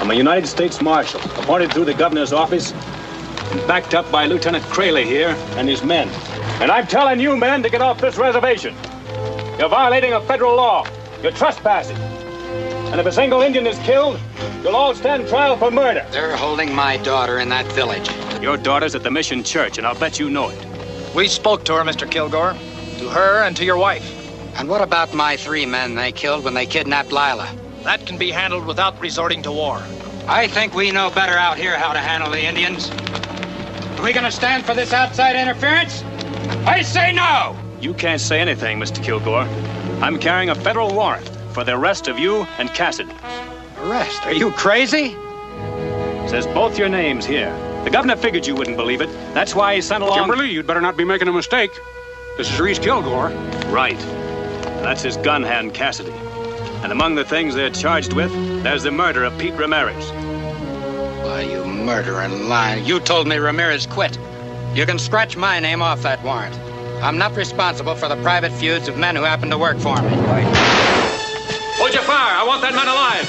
I'm a United States Marshal, appointed through the governor's office and backed up by Lieutenant Crayley here and his men. And I'm telling you men to get off this reservation. You're violating a federal law. You're trespassing. And if a single Indian is killed, you'll all stand trial for murder. They're holding my daughter in that village. Your daughter's at the Mission Church, and I'll bet you know it. We spoke to her, Mr. Kilgore. To her and to your wife. And what about my 3 men they killed when they kidnapped Lila? That can be handled without resorting to war. I think we know better out here how to handle the Indians. Are we gonna stand for this outside interference? I say no! You can't say anything, Mr. Kilgore. I'm carrying a federal warrant for the arrest of you and Cassidy. Arrest? Are you crazy? Says both your names here. The governor figured you wouldn't believe it. That's why he sent along... Kimberly, you'd better not be making a mistake. This is Reese Kilgore. Right. That's his gun hand, Cassidy. And among the things they're charged with, there's the murder of Pete Ramirez. Why, you murdering liar. You told me Ramirez quit. You can scratch my name off that warrant. I'm not responsible for the private feuds of men who happen to work for me. Hold your fire. I want that man alive.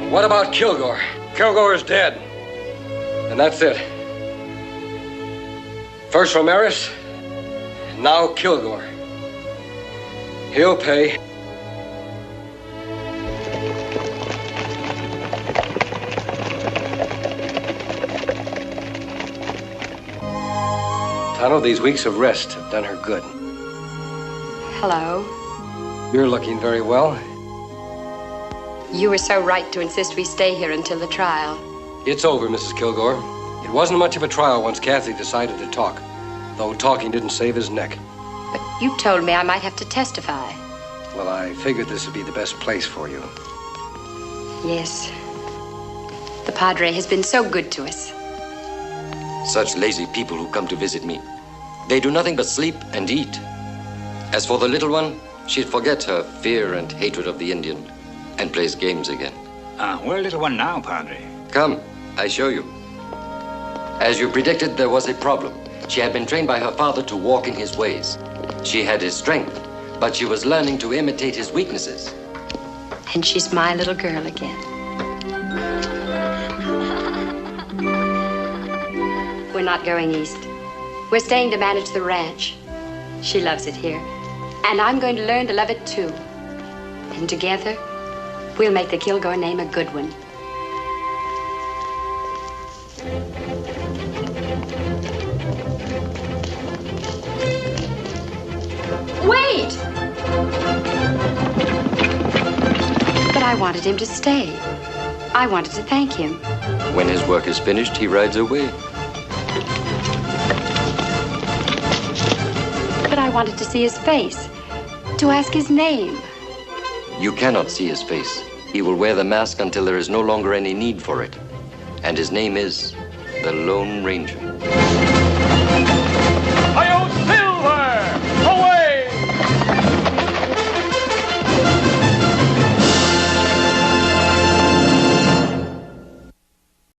What about Kilgore? Kilgore is dead. And that's it. First Ramirez, now Kilgore. He'll pay. Tano, these weeks of rest have done her good. Hello. You're looking very well. You were so right to insist we stay here until the trial. It's over, Mrs. Kilgore. It wasn't much of a trial once Kathy decided to talk, though talking didn't save his neck. But you told me I might have to testify. Well, I figured this would be the best place for you. Yes. The Padre has been so good to us. Such lazy people who come to visit me. They do nothing but sleep and eat. As for the little one, she'd forget her fear and hatred of the Indian and plays games again. Where little one now, Padre? Come, I show you. As you predicted, there was a problem. She had been trained by her father to walk in his ways. She had his strength, but she was learning to imitate his weaknesses. And she's my little girl again. We're not going east. We're staying to manage the ranch. She loves it here. And I'm going to learn to love it too. And together, we'll make the Kilgore name a good one. Wait! But I wanted him to stay. I wanted to thank him. When his work is finished, he rides away. But I wanted to see his face, to ask his name. You cannot see his face. He will wear the mask until there is no longer any need for it. And his name is the Lone Ranger.